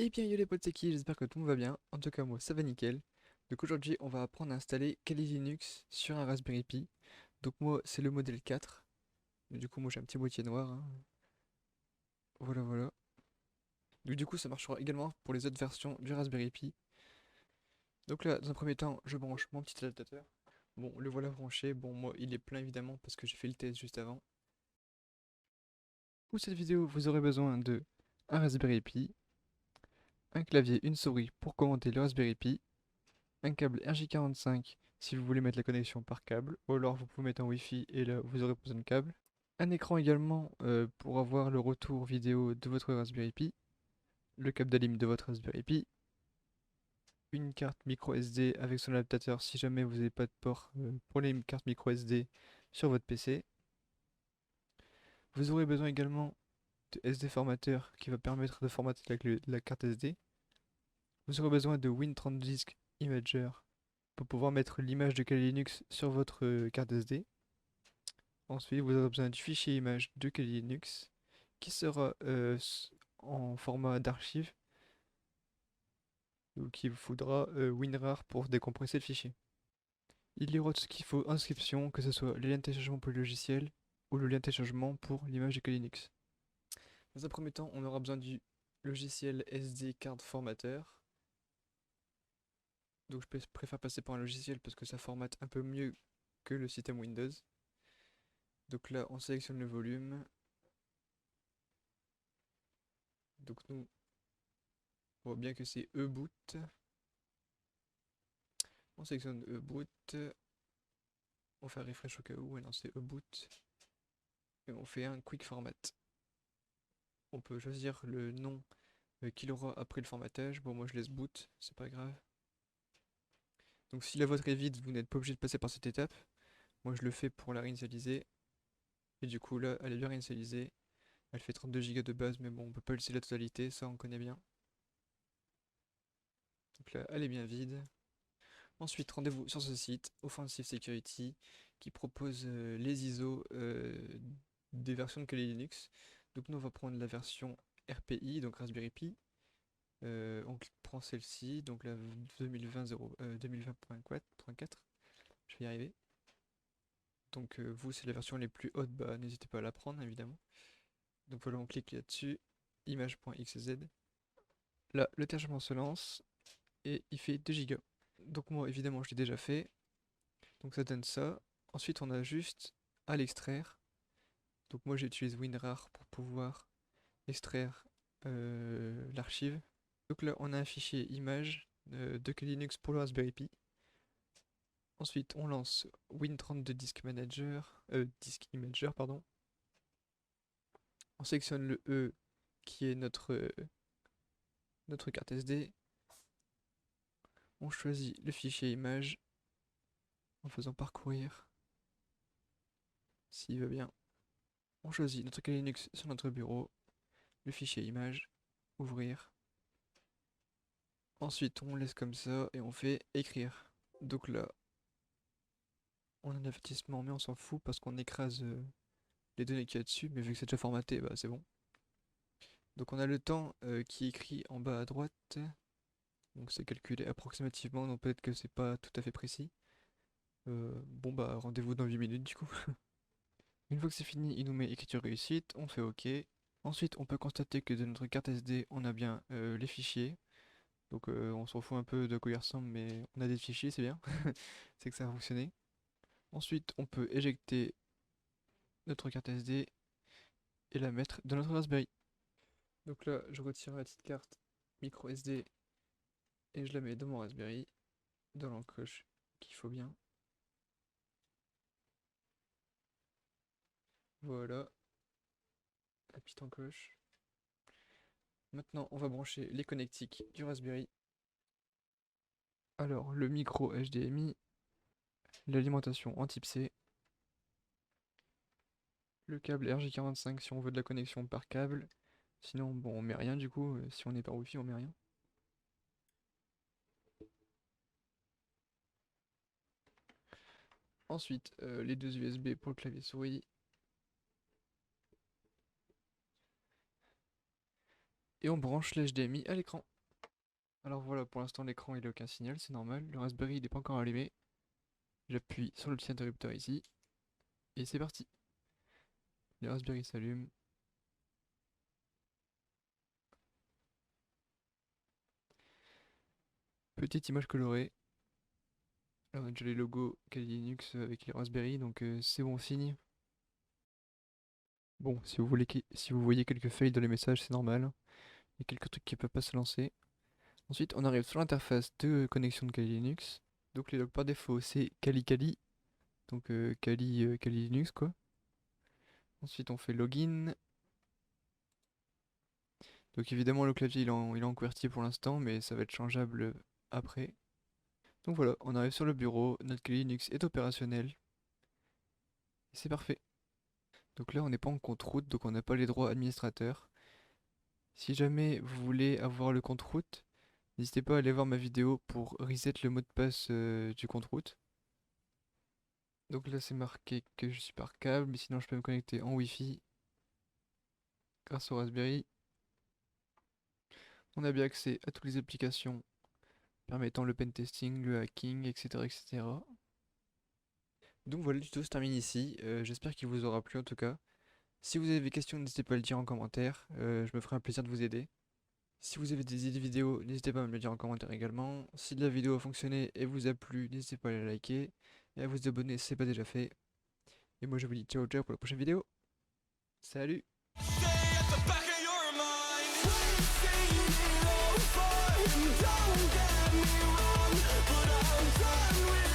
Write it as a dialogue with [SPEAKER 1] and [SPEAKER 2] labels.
[SPEAKER 1] Eh bien yo les potes, c'est qui? J'espère que tout le monde va bien. En tout cas moi ça va nickel. Donc aujourd'hui on va apprendre à installer Kali Linux sur un Raspberry Pi. Donc moi c'est le modèle 4. Du coup moi j'ai un petit boîtier noir, hein. Voilà voilà. Donc du coup ça marchera également pour les autres versions du Raspberry Pi. Donc là dans un premier temps je branche mon petit adaptateur. Bon le voilà branché. Bon moi il est plein évidemment parce que j'ai fait le test juste avant. Pour cette vidéo vous aurez besoin de un Raspberry Pi, un clavier, une souris pour commenter le Raspberry Pi, un câble RJ45 si vous voulez mettre la connexion par câble, ou alors vous pouvez mettre un Wi-Fi et là vous aurez besoin de câble. Un écran également pour avoir le retour vidéo de votre Raspberry Pi, le câble d'alim de votre Raspberry Pi, une carte micro SD avec son adaptateur si jamais vous n'avez pas de port pour les cartes micro SD sur votre PC. Vous aurez besoin également de SD formateur qui va permettre de formater la carte SD. Vous aurez besoin de Win30 Disk Imager pour pouvoir mettre l'image de Kali Linux sur votre carte SD. Ensuite, vous aurez besoin du fichier image de Kali Linux qui sera en format d'archive. Donc il vous faudra WinRAR pour décompresser le fichier. Il y aura tout ce qu'il faut inscription, que ce soit le lien de téléchargement pour le logiciel ou le lien de téléchargement pour l'image de Kali Linux. Dans un premier temps, on aura besoin du logiciel SD Card Formateur. Donc je préfère passer par un logiciel parce que ça formate un peu mieux que le système Windows. Donc là, on sélectionne le volume. Donc nous, on voit bien que c'est E-boot. On sélectionne E-boot. On fait un refresh au cas où. Ouais, non, c'est E-boot. Et on fait un quick format. On peut choisir le nom qu'il aura après le formatage. Bon, moi je laisse boot, c'est pas grave. Donc si la vôtre est vide, vous n'êtes pas obligé de passer par cette étape. Moi je le fais pour la réinitialiser. Et du coup là, elle est bien réinitialisée. Elle fait 32 Go de base, mais bon, on peut pas laisser la totalité, ça on connaît bien. Donc là, elle est bien vide. Ensuite, rendez-vous sur ce site, Offensive Security, qui propose les ISO des versions de Kali Linux. Donc nous, on va prendre la version RPI, donc Raspberry Pi. On prend celle-ci, donc la 2020.4, je vais y arriver. Donc vous, c'est la version les plus hautes, bah n'hésitez pas à la prendre, évidemment. Donc voilà, on clique là-dessus, image.xz. Là, le téléchargement se lance, et il fait 2 Go. Donc moi, évidemment, je l'ai déjà fait. Donc ça donne ça. Ensuite, on a juste à l'extraire. Donc moi, j'utilise WinRAR pour pouvoir extraire l'archive. Donc là, on a un fichier image de Kali Linux pour le Raspberry Pi. Ensuite, on lance Win32 Disk Imager, pardon. On sélectionne le E qui est notre carte SD. On choisit le fichier image en faisant parcourir s'il va bien. On choisit notre Kali Linux sur notre bureau, le fichier image, ouvrir. Ensuite, on laisse comme ça et on fait écrire. Donc là, on a un avertissement, mais on s'en fout parce qu'on écrase les données qu'il y a dessus. Mais vu que c'est déjà formaté, bah c'est bon. Donc on a le temps qui est écrit en bas à droite. Donc c'est calculé approximativement, donc peut-être que c'est pas tout à fait précis. Bon bah rendez-vous dans 8 minutes du coup. Une fois que c'est fini, il nous met écriture réussite, on fait OK. Ensuite, on peut constater que de notre carte SD, on a bien les fichiers. Donc on s'en fout un peu de quoi ils ressemblent, mais on a des fichiers, c'est bien. C'est que ça a fonctionné. Ensuite, on peut éjecter notre carte SD et la mettre dans notre Raspberry. Donc là, je retire la petite carte micro SD et je la mets dans mon Raspberry, dans l'encoche qu'il faut bien. Voilà, la petite encoche. Maintenant, on va brancher les connectiques du Raspberry. Alors, le micro HDMI, l'alimentation en type C, le câble RJ45 si on veut de la connexion par câble. Sinon, bon, on met rien du coup. Si on est par Wi-Fi, on met rien. Ensuite, les deux USB pour le clavier souris. Et on branche l'HDMI à l'écran. Alors voilà, pour l'instant l'écran il a aucun signal, c'est normal. Le Raspberry il n'est pas encore allumé. J'appuie sur le petit interrupteur ici. Et c'est parti. Le Raspberry s'allume. Petite image colorée. Là on a déjà les logos Kali Linux avec les Raspberry, donc c'est bon signe. Bon, si vous voyez quelques fails dans les messages, c'est normal. Il y a quelques trucs qui peuvent pas se lancer. Ensuite, on arrive sur l'interface de connexion de Kali Linux. Donc les logs par défaut, c'est Kali Kali. Donc Kali Linux quoi. Ensuite, on fait login. Donc évidemment, le clavier il est en QWERTY pour l'instant, mais ça va être changeable après. Donc voilà, on arrive sur le bureau, notre Kali Linux est opérationnel. Et c'est parfait. Donc là, on n'est pas en compte route, donc on n'a pas les droits administrateurs. Si jamais vous voulez avoir le compte route, n'hésitez pas à aller voir ma vidéo pour reset le mot de passe du compte route. Donc là c'est marqué que je suis par câble, mais sinon je peux me connecter en Wi-Fi grâce au Raspberry. On a bien accès à toutes les applications permettant le pentesting, le hacking, etc. etc. Donc voilà, le tuto se termine ici. J'espère qu'il vous aura plu en tout cas. Si vous avez des questions, n'hésitez pas à le dire en commentaire. Je me ferai un plaisir de vous aider. Si vous avez des idées de vidéos, n'hésitez pas à me le dire en commentaire également. Si la vidéo a fonctionné et vous a plu, n'hésitez pas à la liker et à vous abonner si ce n'est pas déjà fait. Et moi je vous dis ciao ciao pour la prochaine vidéo. Salut!
[SPEAKER 2] Stay at the back of your mind. We're saying it all for him. Don't get me wrong, but I'm done with